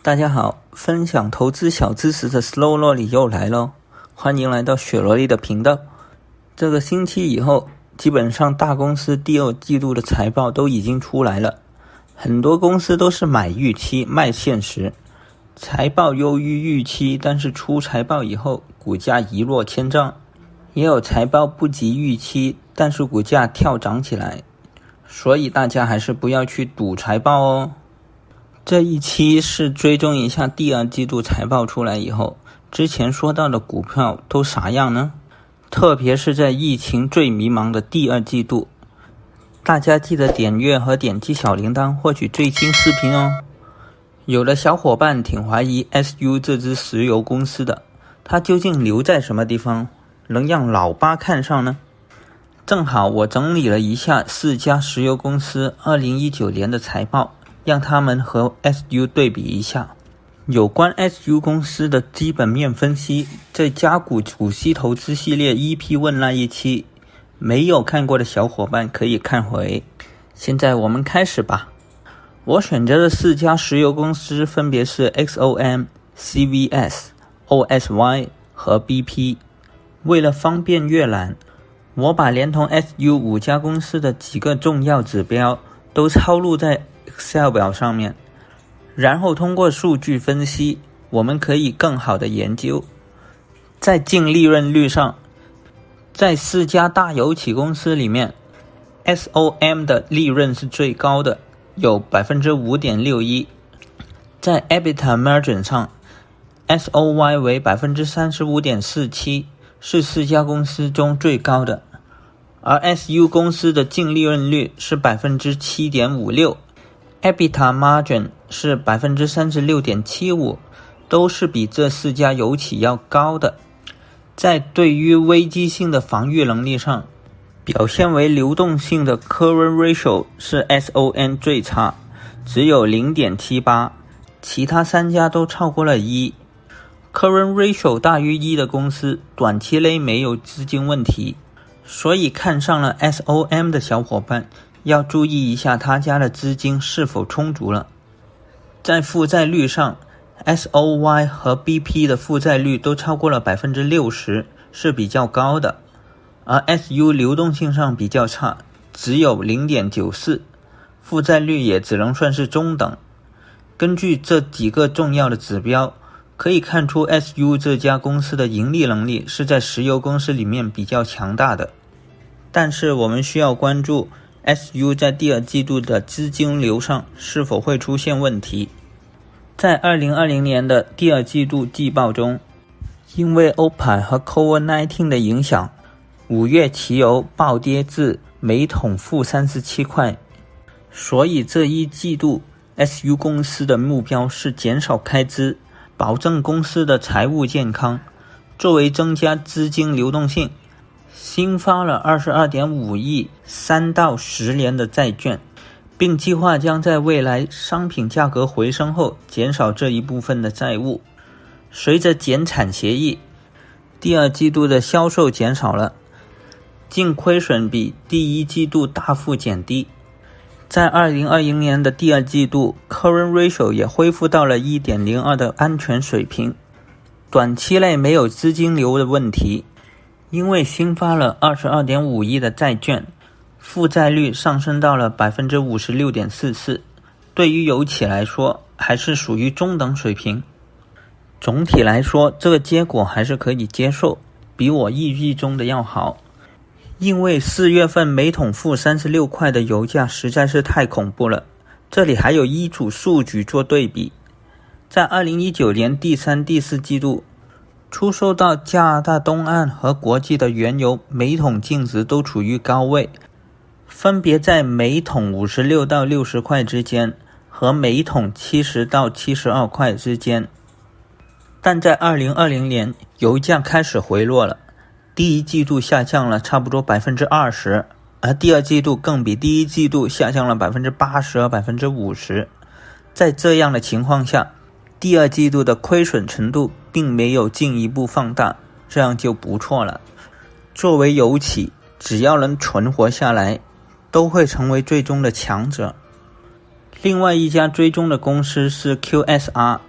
大家好，分享投资小知识的 Slow 萝莉又来咯，欢迎来到雪萝莉的频道。这个星期以后，基本上大公司第二季度的财报都已经出来了，很多公司都是买预期卖现实，财报优于预期，但是出财报以后股价一落千丈，也有财报不及预期，但是股价跳涨起来，所以大家还是不要去赌财报哦。这一期是追踪一下第二季度财报出来以后，之前说到的股票都啥样呢？特别是在疫情最迷茫的第二季度，大家记得点阅和点击小铃铛获取最新视频哦。有的小伙伴挺怀疑 SU 这只石油公司的，它究竟留在什么地方能让老八看上呢？正好我整理了一下4家石油公司2019年的财报，让他们和 SU 对比一下。有关 SU 公司的基本面分析，在加股息投资系列 EP 问那一期，没有看过的小伙伴可以看回。现在我们开始吧。我选择的4家石油公司分别是 XOM、CVS、OSY 和 BP。为了方便阅览，我把连同 SU 5家公司的几个重要指标都抄录在 Excel 表上面，然后通过数据分析，我们可以更好的研究。在净利润率上，在4家大油企公司里面， SOM 的利润是最高的，有 5.61%。 在 EBITDA margin 上， SOY 为 35.47%， 是4家公司中最高的，而 SU 公司的净利润率是 7.56%， EBITDA margin 是 36.75%， 都是比这4家油企要高的。在对于危机性的防御能力上，表现为流动性的 current ratio 是 SOM 最差，只有 0.78， 其他3家都超过了1。current ratio 大于1的公司短期内没有资金问题，所以看上了 SOM 的小伙伴要注意一下他家的资金是否充足了。在负债率上， SOY 和 BP 的负债率都超过了 60%， 是比较高的，而 SU 流动性上比较差，只有 0.94， 负债率也只能算是中等。根据这几个重要的指标，可以看出 SU 这家公司的盈利能力是在石油公司里面比较强大的。但是我们需要关注 SU 在第二季度的资金流上是否会出现问题。在2020年的第二季度季报中，因为 OPEC 和 COVID-19 的影响，5月期油暴跌至每桶负37块，所以这一季度 SU 公司的目标是减少开支，保证公司的财务健康。作为增加资金流动性，新发了 22.5 亿3到10年的债券，并计划将在未来商品价格回升后减少这一部分的债务。随着减产协议，第二季度的销售减少了，净亏损比第一季度大幅减低。在2020年的第二季度 current ratio 也恢复到了 1.02 的安全水平，短期内没有资金流的问题。因为新发了 22.5 亿的债券，负债率上升到了 56.44%， 对于油企来说还是属于中等水平。总体来说，这个结果还是可以接受，比我预计中的要好。因为4月份每桶负36块的油价实在是太恐怖了。这里还有一组数据做对比。在2019年第3、第4季度，出售到加拿大东岸和国际的原油每桶净值都处于高位，分别在每桶56到60块之间和每桶70到72块之间。但在2020年，油价开始回落了，第一季度下降了差不多 20%， 而第二季度更比第一季度下降了 80% 和 50%。 在这样的情况下，第二季度的亏损程度并没有进一步放大，这样就不错了。作为油企，只要能存活下来，都会成为最终的强者。另外一家追踪的公司是 QSR，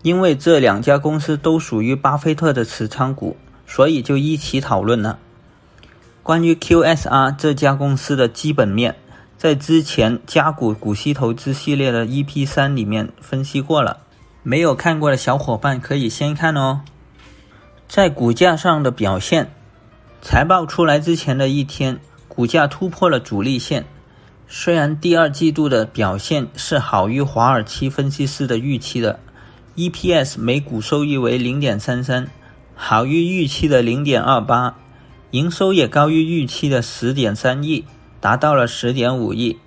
因为这两家公司都属于巴菲特的持仓股，所以就一起讨论了。关于 QSR 这家公司的基本面，在之前加股股息投资系列的 EP3 里面分析过了，没有看过的小伙伴可以先看哦。在股价上的表现，财报出来之前的一天，股价突破了阻力线。虽然第二季度的表现是好于华尔街分析师的预期的， EPS 每股收益为 0.33， 好于预期的 0.28， 营收也高于预期的 10.3 亿，达到了 10.5 亿，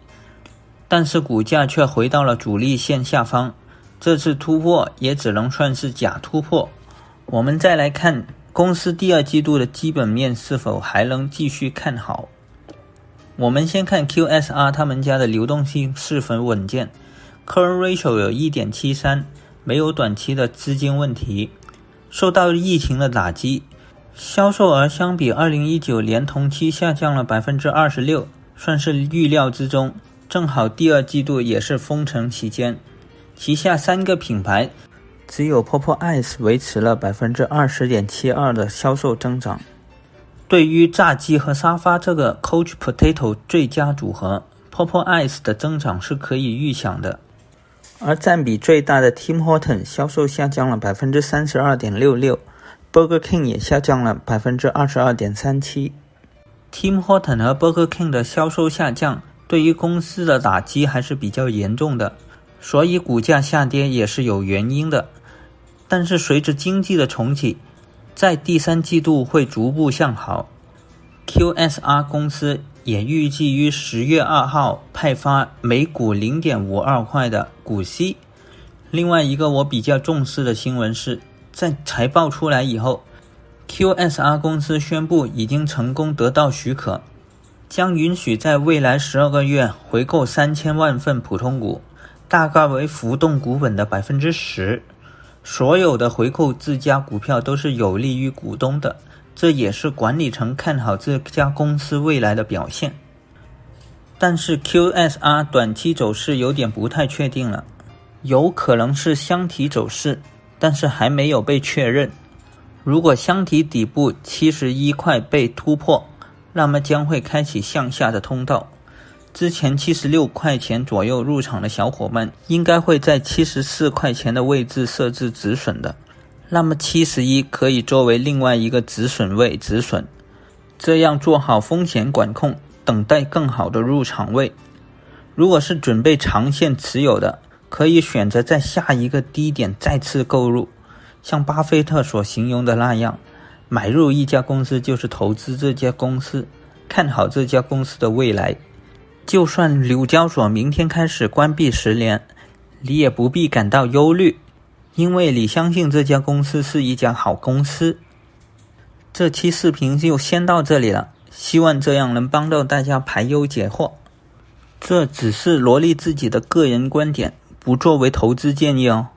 但是股价却回到了阻力线下方，这次突破也只能算是假突破。我们再来看公司第二季度的基本面是否还能继续看好。我们先看 QSR 他们家的流动性是否稳健， Current Ratio 有 1.73， 没有短期的资金问题。受到疫情的打击，销售额相比2019年同期下降了 26%， 算是预料之中，正好第二季度也是封城期间。旗下3个品牌只有 Popo Ice 维持了 20.72% 的销售增长。对于炸鸡和沙发这个 Couch Potato 最佳组合， Popo Ice 的增长是可以预想的。而占比最大的 Tim Horton 销售下降了 32.66%， Burger King 也下降了 22.37%。 Tim Horton 和 Burger King 的销售下降对于公司的打击还是比较严重的，所以股价下跌也是有原因的。但是随着经济的重启，在第三季度会逐步向好。 QSR 公司也预计于10月2号派发每股 0.52 块的股息。另外一个我比较重视的新闻是，在财报出来以后， QSR 公司宣布已经成功得到许可，将允许在未来12个月回购3000万份普通股，大概为浮动股本的 10%。所有的回购自家股票都是有利于股东的，这也是管理层看好这家公司未来的表现。但是 QSR 短期走势有点不太确定了，有可能是箱体走势，但是还没有被确认。如果箱体底部71块被突破，那么将会开启向下的通道。之前76块钱左右入场的小伙伴应该会在74块钱的位置设置止损的，那么71可以作为另外一个止损位止损，这样做好风险管控，等待更好的入场位。如果是准备长线持有的，可以选择在下一个低点再次购入，像巴菲特所形容的那样，买入一家公司就是投资这家公司，看好这家公司的未来。就算纽交所明天开始关闭10年，你也不必感到忧虑，因为你相信这家公司是一家好公司。这期视频就先到这里了，希望这样能帮到大家排忧解惑。这只是萝莉自己的个人观点，不作为投资建议哦。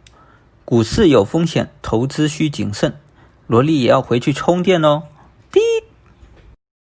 股市有风险，投资需谨慎。萝莉也要回去充电哦。